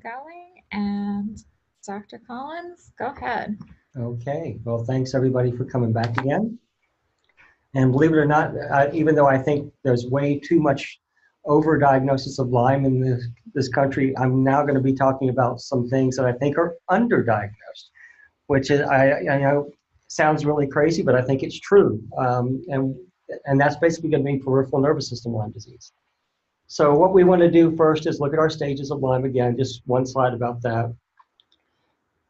going. And Dr. Collins, go ahead. Okay, well, thanks everybody for coming back again. And believe it or not, even though I think there's way too much overdiagnosis of Lyme in this country, I'm now going to be talking about some things that I think are underdiagnosed, which is, I know sounds really crazy, but I think it's true. And that's basically going to be peripheral nervous system Lyme disease. So what we want to do first is look at our stages of Lyme again, just one slide about that.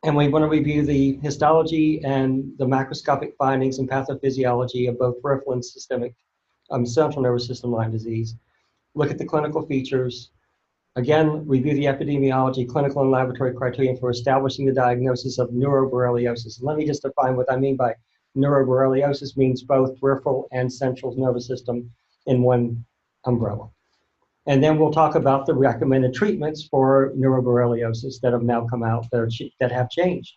And we want to review the histology and the macroscopic findings and pathophysiology of both peripheral and systemic central nervous system Lyme disease. Look at the clinical features. Again, review the epidemiology, clinical and laboratory criteria for establishing the diagnosis of neuroborreliosis. And let me just define what I mean by neuroborreliosis. Means both peripheral and central nervous system in one umbrella. And then we'll talk about the recommended treatments for neuroborreliosis that have now come out that have changed.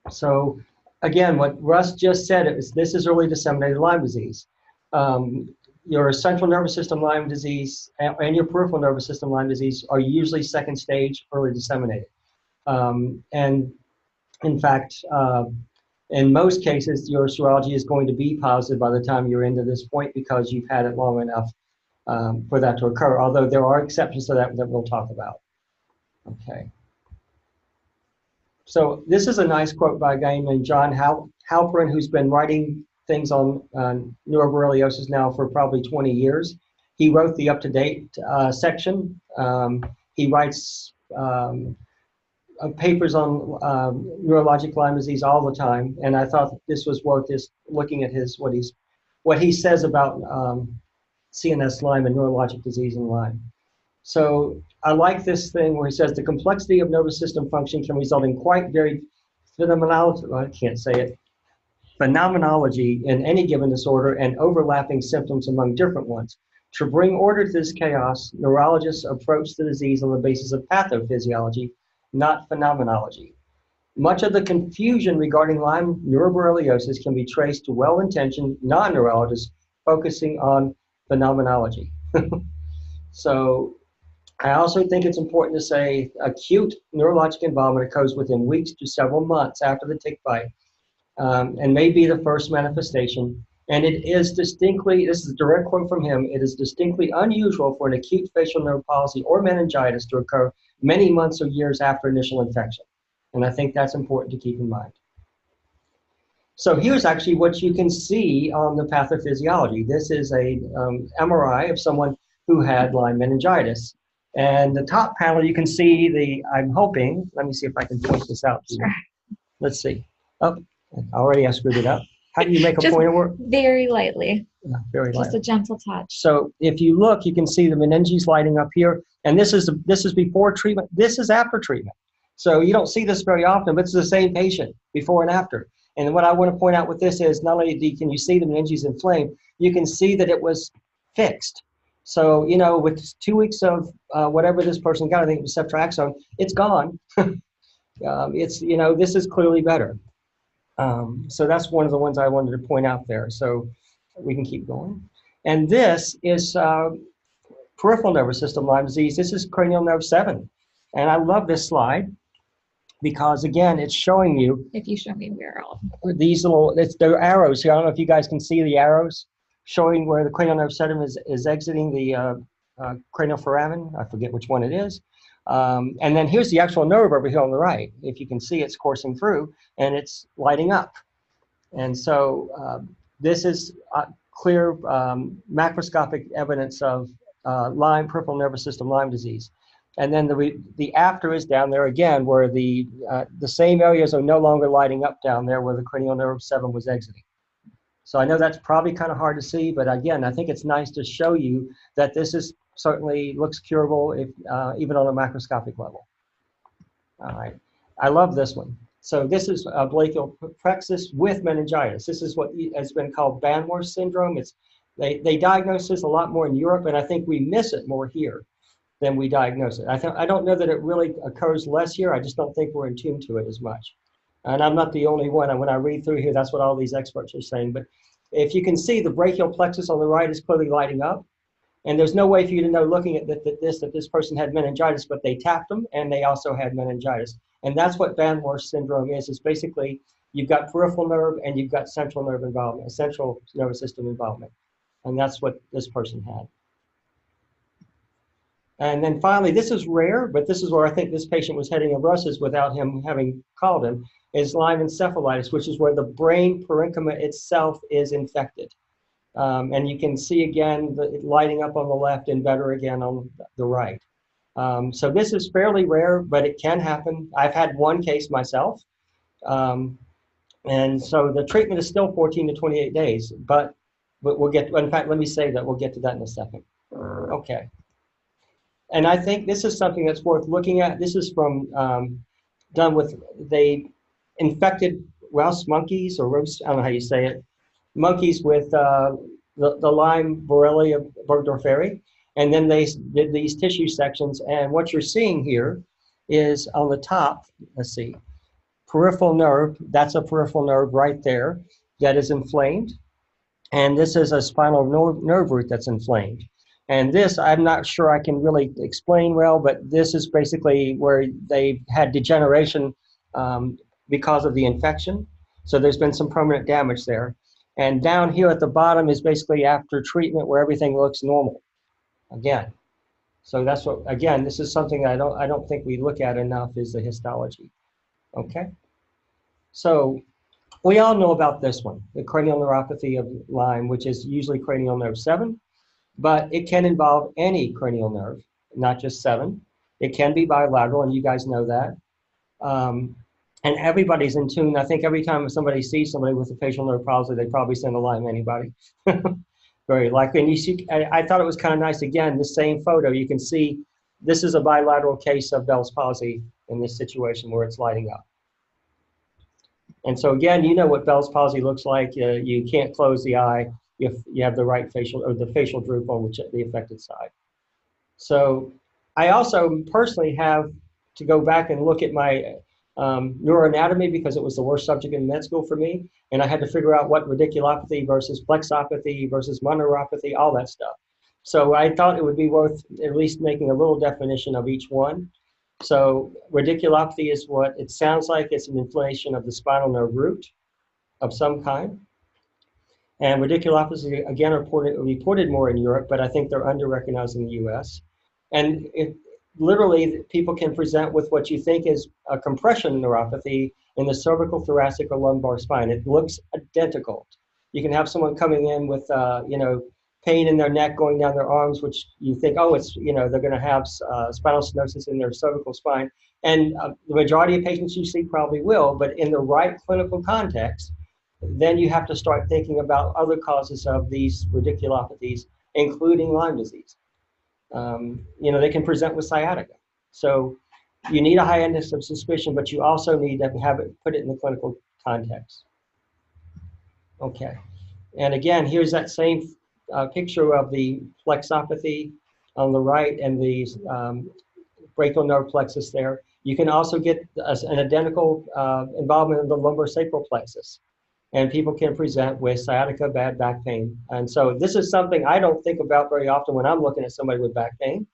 So again, what Russ just said is this is early disseminated Lyme disease. Your central nervous system Lyme disease and your peripheral nervous system Lyme disease are usually second stage, early disseminated. And in fact, in most cases, your serology is going to be positive by the time you're into this point because you've had it long enough for that to occur, although there are exceptions to that we'll talk about. Okay. So this is a nice quote by a guy named John Halperin, who's been writing things on neuroborreliosis now for probably 20 years. He wrote the up-to-date section. He writes papers on neurologic Lyme disease all the time, and I thought this was worth just looking at what he says about CNS Lyme and neurologic disease in Lyme. So I like this thing where he says the complexity of nervous system function can result in quite varied phenomenology, well, I can't say it, phenomenology in any given disorder and overlapping symptoms among different ones. To bring order to this chaos, neurologists approach the disease on the basis of pathophysiology, not phenomenology. Much of the confusion regarding Lyme neuroborreliosis can be traced to well-intentioned non-neurologists focusing on phenomenology. So I also think it's important to say acute neurologic involvement occurs within weeks to several months after the tick bite and may be the first manifestation. And it is distinctly, this is a direct quote from him, it is distinctly unusual for an acute facial nerve palsy or meningitis to occur many months or years after initial infection. And I think that's important to keep in mind. So here's actually what you can see on the pathophysiology. This is a MRI of someone who had Lyme meningitis. And the top panel, you can see I'm hoping, let me see if I can point this out to you. Let's see. Oh, already I screwed it up. How do you make a pointer work? Very lightly. Yeah, very lightly. Just a gentle touch. So if you look, you can see the meninges lighting up here. And this is before treatment. This is after treatment. So you don't see this very often, but it's the same patient before and after. And what I want to point out with this is not only can you see the meninges inflamed, you can see that it was fixed. So, you know, with 2 weeks of whatever this person got, I think it was ceftriaxone, it's gone. It's, you know, this is clearly better. So that's one of the ones I wanted to point out there. So we can keep going. And this is peripheral nervous system Lyme disease. This is cranial nerve 7. And I love this slide because, again, it's showing you. If you show me where all. These little, they're arrows here. I don't know if you guys can see the arrows showing where the cranial nerve 7 is exiting the cranial foramen. I forget which one it is. And then here's the actual nerve over here on the right. If you can see, it's coursing through and it's lighting up. And so this is clear macroscopic evidence of Lyme, peripheral nervous system Lyme disease. And then the after is down there again, where the same areas are no longer lighting up down there where the cranial nerve 7 was exiting. So I know that's probably kind of hard to see, but again, I think it's nice to show you that this is certainly looks curable if, even on a macroscopic level. All right, I love this one. So this is brachial plexus with meningitis. This is what has been called Banworth syndrome. They diagnose this a lot more in Europe, and I think we miss it more here than we diagnose it. I don't know that it really occurs less here. I just don't think we're in tune to it as much. And I'm not the only one. And when I read through here, that's what all these experts are saying. But if you can see, the brachial plexus on the right is clearly lighting up. And there's no way for you to know looking at that this person had meningitis, but they tapped them and they also had meningitis. And that's what Van Wert syndrome is. It's basically you've got peripheral nerve and you've got central nerve involvement, central nervous system involvement. And that's what this person had. And then finally, this is rare, but this is where I think this patient was heading in Brussels without him having called him, is Lyme encephalitis, which is where the brain parenchyma itself is infected. And you can see again the lighting up on the left and better again on the right. So this is fairly rare, but it can happen. I've had one case myself. And so the treatment is still 14 to 28 days, but we'll get, in fact, let me say that we'll get to that in a second. Okay. And I think this is something that's worth looking at. This is from, done with, they infected Rouse monkeys, or roast, I don't know how you say it, monkeys with the Lyme Borrelia burgdorferi. And then they did these tissue sections. And what you're seeing here is on the top, let's see, peripheral nerve, that's a peripheral nerve right there that is inflamed. And this is a spinal nerve root that's inflamed. And this, I'm not sure I can really explain well, but this is basically where they had degeneration because of the infection. So there's been some permanent damage there. And down here at the bottom is basically after treatment where everything looks normal again. So that's what, again, this is something I don't think we look at enough is the histology. Okay. So we all know about this one, the cranial neuropathy of Lyme, which is usually cranial nerve 7, but it can involve any cranial nerve, not just 7. It can be bilateral, and you guys know that. And everybody's in tune. I think every time somebody sees somebody with a facial nerve palsy, they probably send a Lyme antibody. Very likely. And you see, I thought it was kind of nice, again, the same photo, you can see this is a bilateral case of Bell's palsy in this situation where it's lighting up. And so again, you know what Bell's palsy looks like. You can't close the eye if you have the right facial, or the facial droop on the affected side. So I also personally have to go back and look at my neuroanatomy because it was the worst subject in med school for me. And I had to figure out what radiculopathy versus plexopathy versus mononeuropathy, all that stuff. So I thought it would be worth at least making a little definition of each one. So radiculopathy is what it sounds like. It's an inflammation of the spinal nerve root of some kind. And radiculopathy, again, reported more in Europe, but I think they're under-recognized in the US. And literally, people can present with what you think is a compression neuropathy in the cervical, thoracic, or lumbar spine. It looks identical. You can have someone coming in with, pain in their neck going down their arms, which you think, oh, it's, they're going to have spinal stenosis in their cervical spine. And the majority of patients you see probably will, but in the right clinical context, then you have to start thinking about other causes of these radiculopathies, including Lyme disease. They can present with sciatica. So you need a high index of suspicion, but you also need to put it in the clinical context. Okay. And again, here's that same picture of the plexopathy on the right and the brachial nerve plexus there. You can also get an identical involvement in the lumbar sacral plexus. And people can present with sciatica, bad back pain. And so this is something I don't think about very often when I'm looking at somebody with back pain.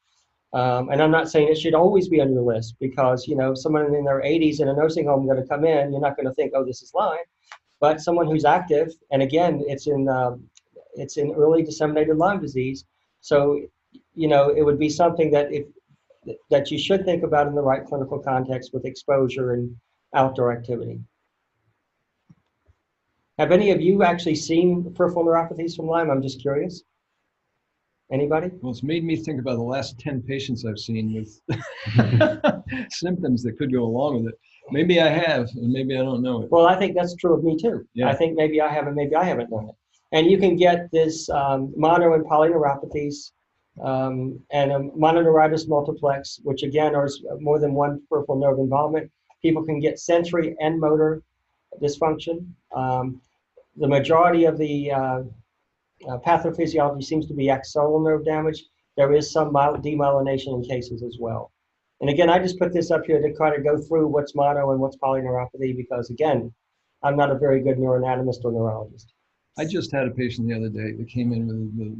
And I'm not saying it should always be on your list because, someone in their 80s in a nursing home going to come in, you're not going to think, oh, this is Lyme. But someone who's active, and again, it's in early disseminated Lyme disease. So, it would be something that you should think about in the right clinical context with exposure and outdoor activity. Have any of you actually seen peripheral neuropathies from Lyme? I'm just curious. Anybody? Well, it's made me think about the last 10 patients I've seen with symptoms that could go along with it. Maybe I have, and maybe I don't know it. Well, I think that's true of me too. Yeah. I think maybe I have, and maybe I haven't known it. And you can get this mono and polyneuropathies and a mononeuritis multiplex, which again are more than one peripheral nerve involvement. People can get sensory and motor dysfunction. The majority of the pathophysiology seems to be axonal nerve damage. There is some demyelination in cases as well. And again, I just put this up here to kind of go through what's mono and what's polyneuropathy because, again, I'm not a very good neuroanatomist or neurologist. I just had a patient the other day that came in with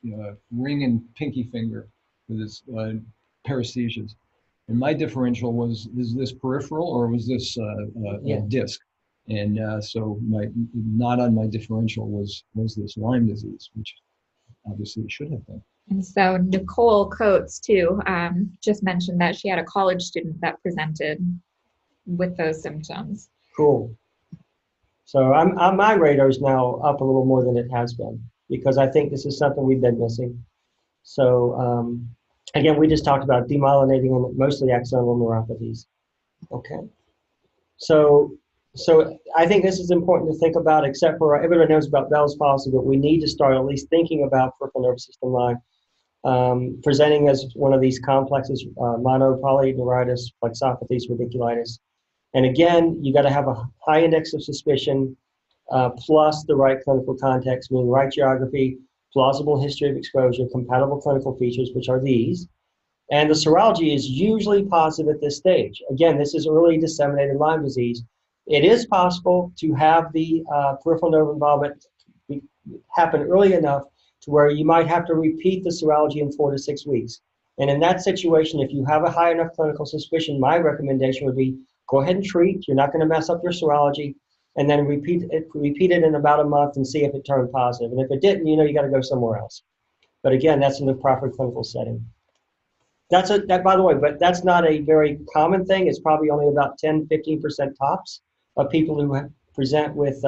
ring and pinky finger with his paresthesias. And my differential was, is this peripheral or was this a disc? And so not on my differential was this Lyme disease, which obviously it should have been. And so Nicole Coates, too, just mentioned that she had a college student that presented with those symptoms. Cool. So my radar is now up a little more than it has been because I think this is something we've been missing. So again, we just talked about demyelinating and mostly axonal neuropathies. Okay. So I think this is important to think about, except for everybody knows about Bell's palsy, but we need to start at least thinking about peripheral nervous system Lyme presenting as one of these complexes, monopolyneuritis, plexopathies, radiculitis. And again, you got to have a high index of suspicion plus the right clinical context, meaning right geography, plausible history of exposure, compatible clinical features, which are these. And the serology is usually positive at this stage. Again, this is early disseminated Lyme disease. It is possible to have the peripheral nerve involvement happen early enough to where you might have to repeat the serology in 4 to 6 weeks. And in that situation, if you have a high enough clinical suspicion, my recommendation would be go ahead and treat. You're not going to mess up your serology, and then repeat it in about a month and see if it turned positive. And if it didn't, you got to go somewhere else. But again, that's in the proper clinical setting. By the way, but that's not a very common thing. It's probably only about 10-15% tops of people who present with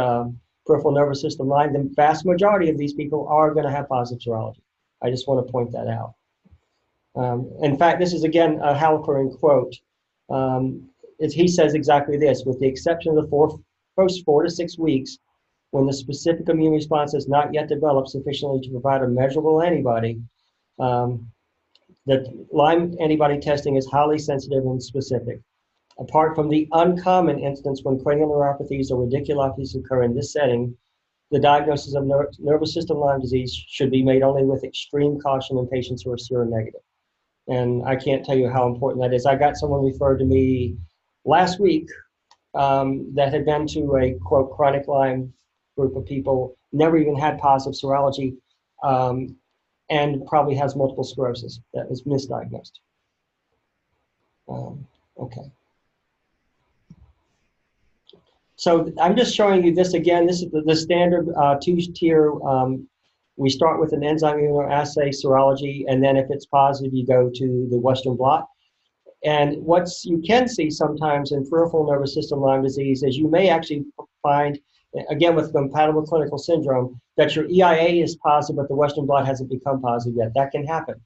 peripheral nervous system Lyme. The vast majority of these people are going to have positive serology. I just want to point that out. In fact, this is again a Halperin quote. He says exactly this: with the exception of the first 4 to 6 weeks, when the specific immune response has not yet developed sufficiently to provide a measurable antibody, that Lyme antibody testing is highly sensitive and specific. Apart from the uncommon instance when cranial neuropathies or radiculopathies occur in this setting, the diagnosis of nervous system Lyme disease should be made only with extreme caution in patients who are seronegative. And I can't tell you how important that is. I got someone referred to me last week that had been to a, quote, chronic Lyme group of people, never even had positive serology, and probably has multiple sclerosis that was misdiagnosed. Okay. So I'm just showing you this again. This is the standard two-tier. We start with an enzyme immunoassay serology, and then if it's positive, you go to the Western blot. And what you can see sometimes in peripheral nervous system Lyme disease is you may actually find, again with compatible clinical syndrome, that your EIA is positive, but the Western blot hasn't become positive yet. That can happen.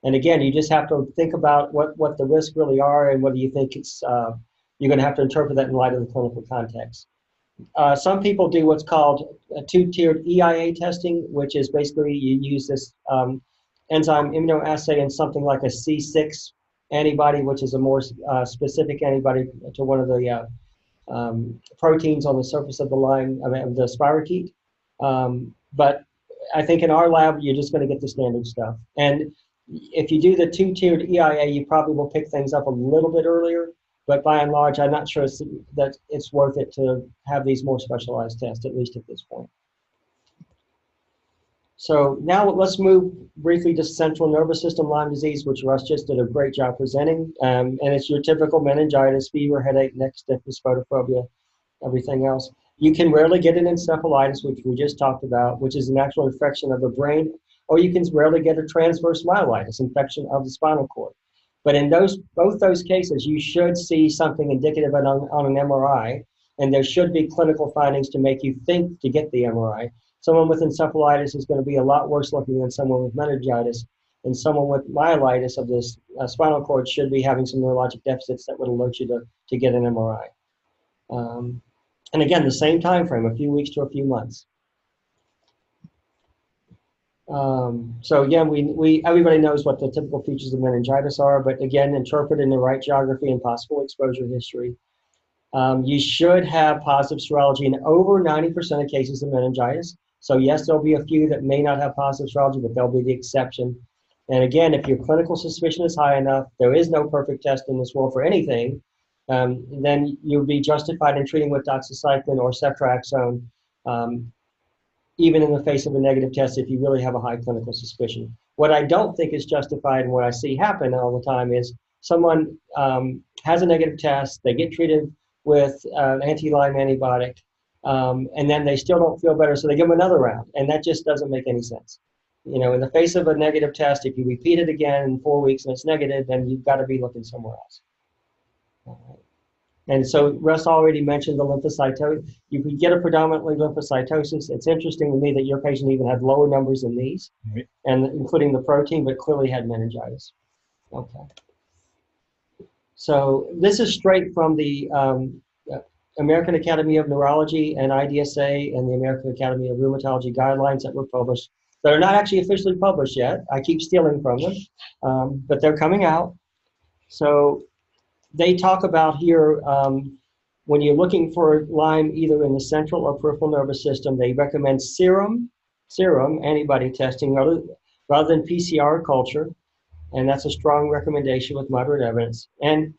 And again, you just have to think about what the risks really are and whether you think it's, you're going to have to interpret that in light of the clinical context. Some people do what's called a two-tiered EIA testing, which is basically you use this enzyme immunoassay and something like a C6 antibody, which is a more specific antibody to one of the proteins on the surface of the Lyme, the spirochete. But I think in our lab, you're just going to get the standard stuff. And if you do the two-tiered EIA, you probably will pick things up a little bit earlier. But by and large, I'm not sure that it's worth it to have these more specialized tests, at least at this point. So now let's move briefly to central nervous system Lyme disease, which Russ just did a great job presenting. And it's your typical meningitis, fever, headache, neck stiffness, photophobia, everything else. You can rarely get an encephalitis, which we just talked about, which is an actual infection of the brain, or you can rarely get a transverse myelitis, infection of the spinal cord. But in both those cases, you should see something indicative on an MRI, and there should be clinical findings to make you think to get the MRI. Someone with encephalitis is going to be a lot worse looking than someone with meningitis, and someone with myelitis of this spinal cord should be having some neurologic deficits that would alert you to get an MRI. And again, the same time frame, a few weeks to a few months. So again, everybody knows what the typical features of meningitis are, but again, interpret in the right geography and possible exposure history. You should have positive serology in over 90% of cases of meningitis. So yes, there'll be a few that may not have positive serology, but they'll be the exception. And again, if your clinical suspicion is high enough, there is no perfect test in this world for anything, then you'll be justified in treating with doxycycline or ceftriaxone. even in the face of a negative test if you really have a high clinical suspicion. What I don't think is justified and what I see happen all the time is someone has a negative test, they get treated with an anti-Lyme antibiotic, and then they still don't feel better, so they give them another round, and that just doesn't make any sense. You know, in the face of a negative test, if you repeat it again in 4 weeks and it's negative, then you've got to be looking somewhere else. All right. And so Russ already mentioned the lymphocytosis. You could get a predominantly lymphocytosis. It's interesting to me that your patient even had lower numbers than these, Right. and including the protein, but clearly had meningitis. Okay. So this is straight from the American Academy of Neurology and IDSA and the American Academy of Rheumatology guidelines that were published, that are not actually officially published yet. I keep stealing from them, but they're coming out. So they talk about here, when you're looking for Lyme either in the central or peripheral nervous system, they recommend serum antibody testing rather than PCR culture. And that's a strong recommendation with moderate evidence. And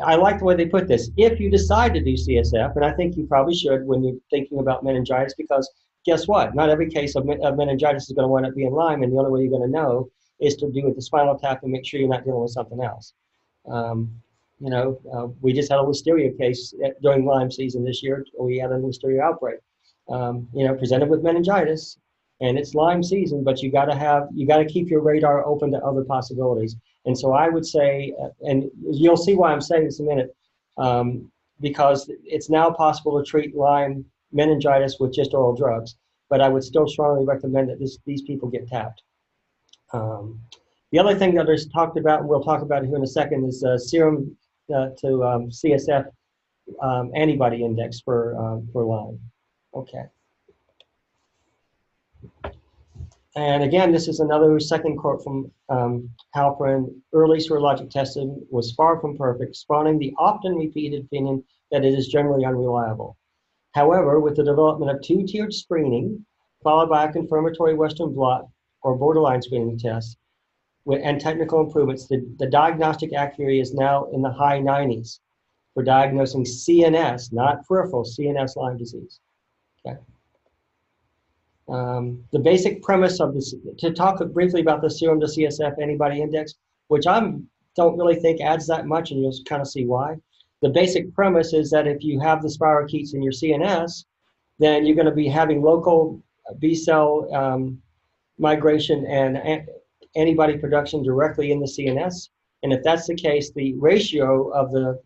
I like the way they put this. If you decide to do CSF, and I think you probably should when you're thinking about meningitis, because guess what? Not every case of meningitis is going to wind up being Lyme, and the only way you're going to know is to do with the spinal tap and make sure you're not dealing with something else. We just had a listeria case during Lyme season this year. We had a listeria outbreak, presented with meningitis, and it's Lyme season, but you got to keep your radar open to other possibilities. And so I would say, and you'll see why I'm saying this in a minute, because it's now possible to treat Lyme meningitis with just oral drugs, but I would still strongly recommend that these people get tapped. The other thing that is talked about, and we'll talk about it here in a second, is serum to CSF antibody index for Lyme. Okay. And again, this is another second quote from Halperin. Early serologic testing was far from perfect, spawning the often repeated opinion that it is generally unreliable. However, with the development of two-tiered screening, followed by a confirmatory Western blot or borderline screening test, and technical improvements, the diagnostic accuracy is now in the high 90s for diagnosing CNS, not peripheral, CNS Lyme disease. Okay. The basic premise of this, to talk briefly about the serum to CSF antibody index, which I don't really think adds that much, and you'll kind of see why. The basic premise is that if you have the spirochetes in your CNS, then you're going to be having local B cell migration and antibody production directly in the CNS. And if that's the case, the ratio of the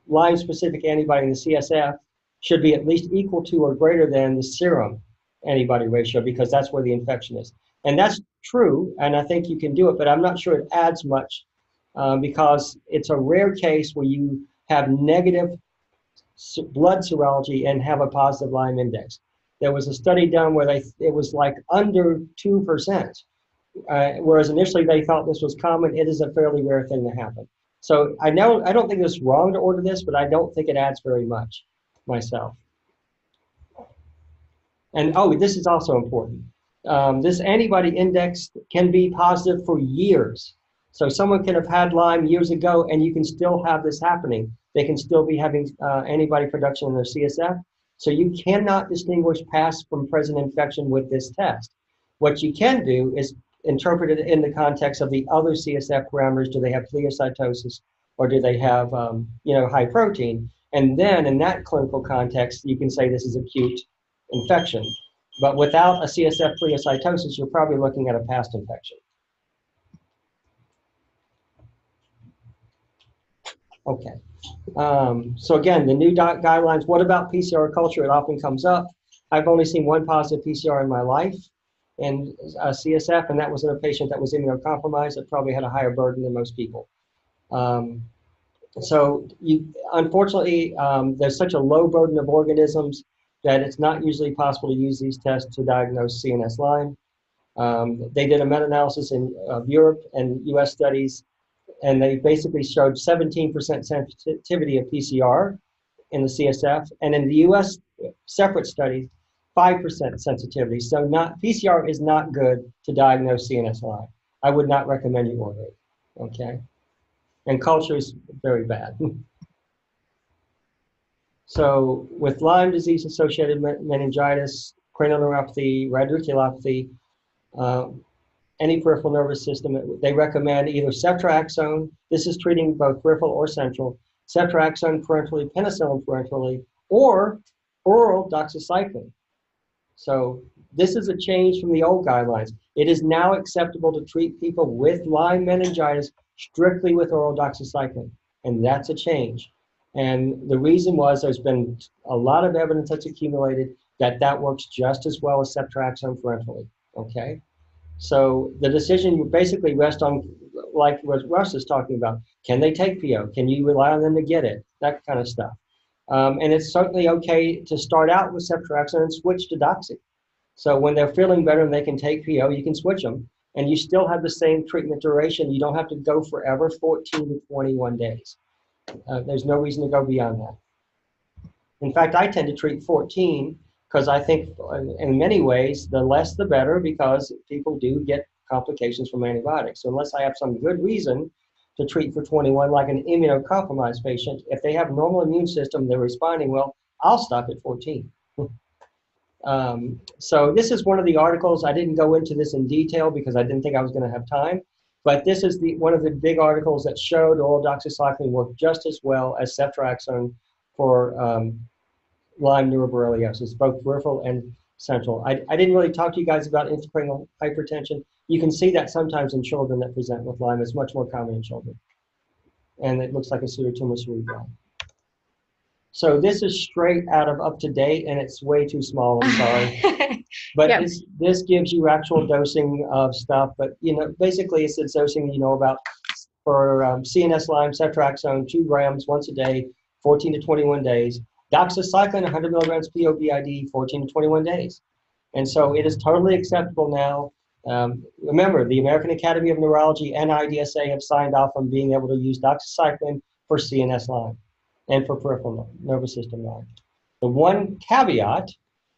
Lyme-specific antibody in the CSF should be at least equal to or greater than the serum antibody ratio, because that's where the infection is. And that's true, and I think you can do it, but I'm not sure it adds much because it's a rare case where you have negative blood serology and have a positive Lyme index. There was a study done where it was like under 2%, whereas initially they thought this was common. It is a fairly rare thing to happen. So I don't think it's wrong to order this, but I don't think it adds very much myself. And this is also important. This antibody index can be positive for years. So someone can have had Lyme years ago, and you can still have this happening. They can still be having antibody production in their CSF. So you cannot distinguish past from present infection with this test. What you can do is interpret it in the context of the other CSF parameters. Do they have pleocytosis, or do they have high protein? And then in that clinical context, you can say this is acute infection. But without a CSF pleocytosis, you're probably looking at a past infection. Okay. So again, the new guidelines, what about PCR culture? It often comes up. I've only seen one positive PCR in my life in CSF, and that was in a patient that was immunocompromised that probably had a higher burden than most people. Unfortunately, there's such a low burden of organisms that it's not usually possible to use these tests to diagnose CNS Lyme. They did a meta-analysis in Europe and US studies, and they basically showed 17% sensitivity of PCR in the CSF, and in the US separate study, 5% sensitivity. So PCR is not good to diagnose CNS Lyme. I would not recommend you order it, okay? And culture is very bad. So with Lyme disease associated meningitis, cranial neuropathy, radiculopathy, any peripheral nervous system, they recommend either ceftriaxone, this is treating both peripheral or central, ceftriaxone parenterally, penicillin parenterally, or oral doxycycline. So this is a change from the old guidelines. It is now acceptable to treat people with Lyme meningitis strictly with oral doxycycline, and that's a change. And the reason was there's been a lot of evidence that's accumulated that that works just as well as ceftriaxone parenterally, okay? So the decision basically rests on, like what Russ is talking about, can they take PO? Can you rely on them to get it? That kind of stuff. And it's certainly okay to start out with ceftriaxone and switch to doxy. So when they're feeling better and they can take PO, you can switch them. And you still have the same treatment duration. You don't have to go forever, 14 to 21 days. There's no reason to go beyond that. In fact, I tend to treat 14 because I think in many ways, the less the better, because people do get complications from antibiotics. So unless I have some good reason to treat for 21, like an immunocompromised patient, if they have normal immune system, they're responding well, I'll stop at 14. So this is one of the articles. I didn't go into this in detail because I didn't think I was going to have time, but this is one of the big articles that showed oral doxycycline worked just as well as ceftriaxone for Lyme neuroborreliosis, both peripheral and central. I didn't really talk to you guys about intracranial hypertension. You can see that sometimes in children that present with Lyme. It's much more common in children. And it looks like a pseudotumor cerebri. So this is straight out of Up to Date, and it's way too small, I'm sorry. But yep. This gives you actual dosing of stuff. But, basically it's the dosing about for CNS Lyme, ceftriaxone, 2 grams once a day, 14 to 21 days. Doxycycline, 100 milligrams POBID, 14 to 21 days. And so it is totally acceptable now. Remember, the American Academy of Neurology and IDSA have signed off on being able to use doxycycline for CNS Lyme and for peripheral nervous system Lyme. The one caveat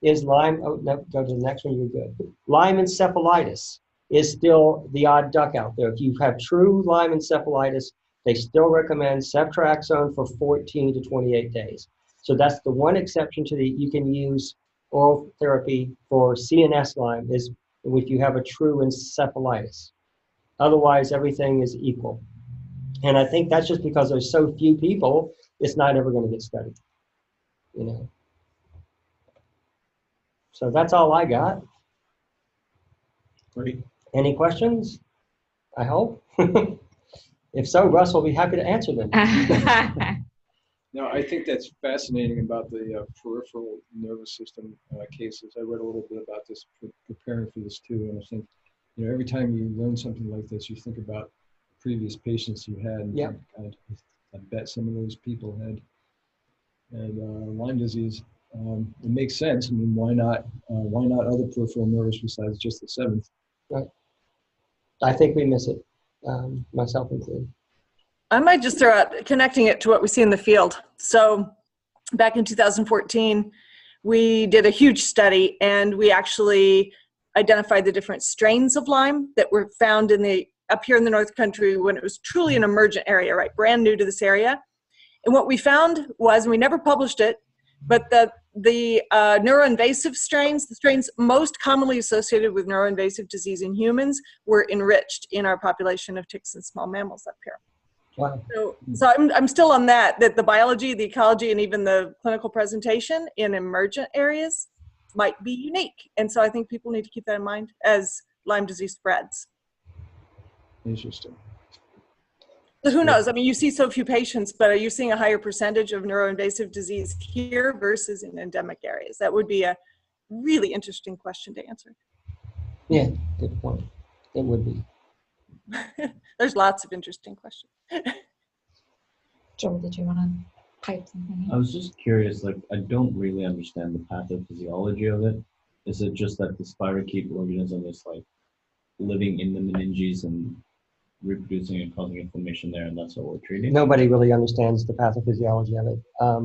is Lyme, oh, no, go to the next one, you're good. Lyme encephalitis is still the odd duck out there. If you have true Lyme encephalitis, they still recommend ceftriaxone for 14 to 28 days. So that's the one exception to you can use oral therapy for CNS Lyme is if you have a true encephalitis. Otherwise, everything is equal. And I think that's just because there's so few people, it's not ever going to get studied, So that's all I got. Great. Any questions? I hope. If so, Russ will be happy to answer them. No, I think that's fascinating about the peripheral nervous system cases. I read a little bit about this preparing for this too, and I think, every time you learn something like this, you think about previous patients you had. And yep. I bet some of those people had Lyme disease. It makes sense. I mean, why not other peripheral nerves besides just the 7th? Right. I think we miss it, myself included. I might just throw out connecting it to what we see in the field. So back in 2014, we did a huge study and we actually identified the different strains of Lyme that were found up here in the North Country when it was truly an emergent area, right? Brand new to this area. And what we found was, and we never published it, but the neuroinvasive strains, the strains most commonly associated with neuroinvasive disease in humans, were enriched in our population of ticks and small mammals up here. Wow. So I'm still on that the biology, the ecology, and even the clinical presentation in emergent areas might be unique. And so I think people need to keep that in mind as Lyme disease spreads. Interesting. So who knows? I mean, you see so few patients, but are you seeing a higher percentage of neuroinvasive disease here versus in endemic areas? That would be a really interesting question to answer. Yeah, good point. It would be. There's lots of interesting questions. Joel, did you want to pipe something in? I was just curious, I don't really understand the pathophysiology of it. Is it just that the spirochete organism is living in the meninges and reproducing and causing inflammation there, and that's what we're treating? Nobody really understands the pathophysiology of it.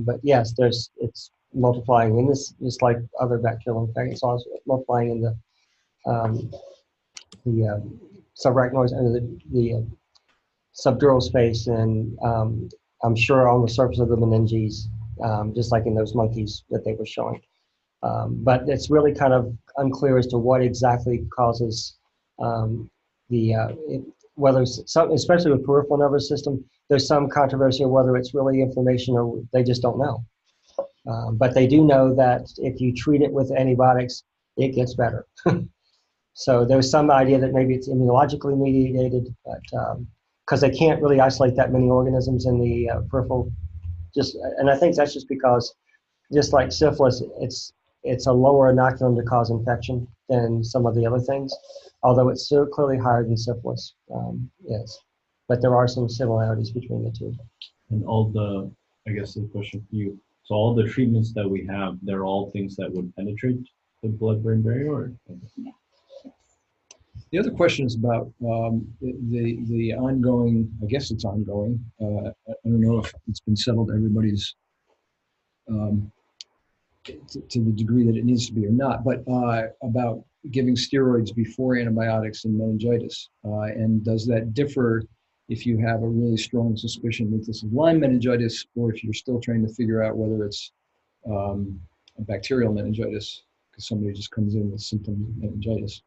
But yes, it's multiplying in this, just like other bacterial infections. It's also multiplying in the subarachnoid and the subdural space, and I'm sure on the surface of the meninges, just like in those monkeys that they were showing. But it's really kind of unclear as to what exactly causes whether it's some, especially with peripheral nervous system, there's some controversy of whether it's really inflammation or they just don't know. But they do know that if you treat it with antibiotics, it gets better. So there's some idea that maybe it's immunologically mediated, but because they can't really isolate that many organisms in the peripheral, and I think that's just because, just like syphilis, it's a lower inoculum to cause infection than some of the other things, although it's still clearly higher than syphilis. Yes, but there are some similarities between the two. And I guess the question for you, so all the treatments that we have, they're all things that would penetrate the blood-brain barrier? Or? Yeah. The other question is about the ongoing, I guess it's ongoing, I don't know if it's been settled everybody's to the degree that it needs to be or not, but about giving steroids before antibiotics in meningitis. And does that differ if you have a really strong suspicion that this is Lyme meningitis, or if you're still trying to figure out whether it's a bacterial meningitis, because somebody just comes in with symptoms of meningitis?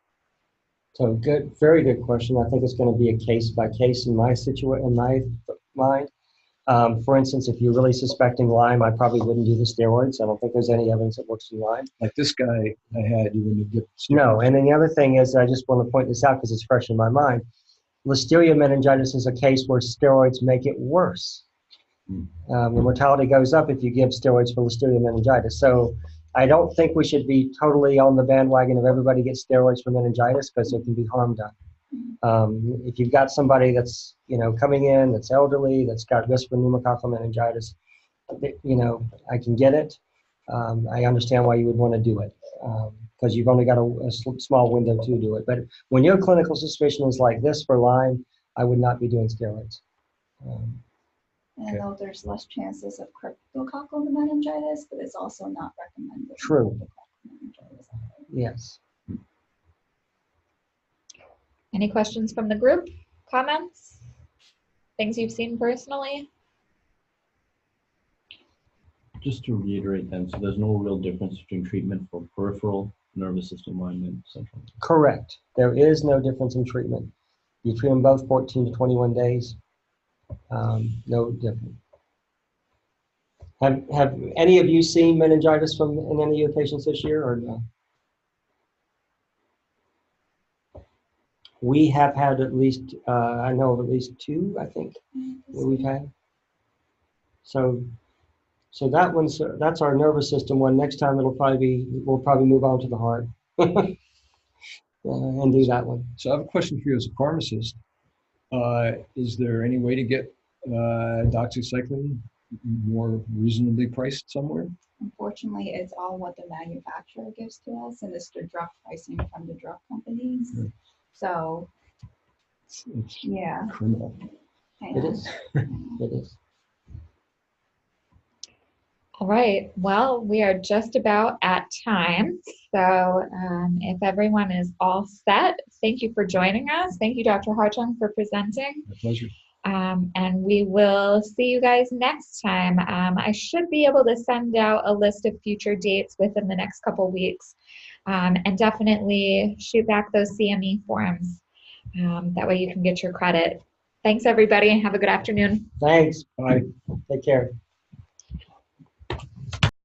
So good, very good question. I think it's going to be a case by case in my mind. For instance, if you're really suspecting Lyme, I probably wouldn't do the steroids. I don't think there's any evidence that works in Lyme. Like this guy I had, you wouldn't give steroids. No, and then the other thing is, I just want to point this out because it's fresh in my mind. Listeria meningitis is a case where steroids make it worse. The mortality goes up if you give steroids for Listeria meningitis. So I don't think we should be totally on the bandwagon of everybody gets steroids for meningitis, because there can be harm done. If you've got somebody that's coming in, that's elderly, that's got risk for pneumococcal meningitis, I can get it. I understand why you would want to do it, because you've only got a small window to do it. But when your clinical suspicion is like this for Lyme, I would not be doing steroids. And I know there's less chances of cryptococcal meningitis, but it's also not recommended. True. Yes. Any questions from the group? Comments? Things you've seen personally? Just to reiterate then, so there's no real difference between treatment for peripheral nervous system Lyme and central? Correct. There is no difference in treatment. You treat them both 14 to 21 days. No different. Have any of you seen meningitis in any of your patients this year, or no? We have had at least, I know of at least 2, I think, that we've had. So that's our nervous system one. Next time we'll probably move on to the heart and do that one. So I have a question for you as a pharmacist. Is there any way to get doxycycline more reasonably priced somewhere? Unfortunately, it's all what the manufacturer gives to us, and it's the drug pricing from the drug companies. Right. So, It's yeah. criminal. It is. It is. All right, well, we are just about at time. So if everyone is all set, thank you for joining us. Thank you, Dr. Hartung, for presenting. My pleasure. And we will see you guys next time. I should be able to send out a list of future dates within the next couple weeks. And definitely shoot back those CME forms. That way you can get your credit. Thanks, everybody, and have a good afternoon. Thanks. Bye. Take care.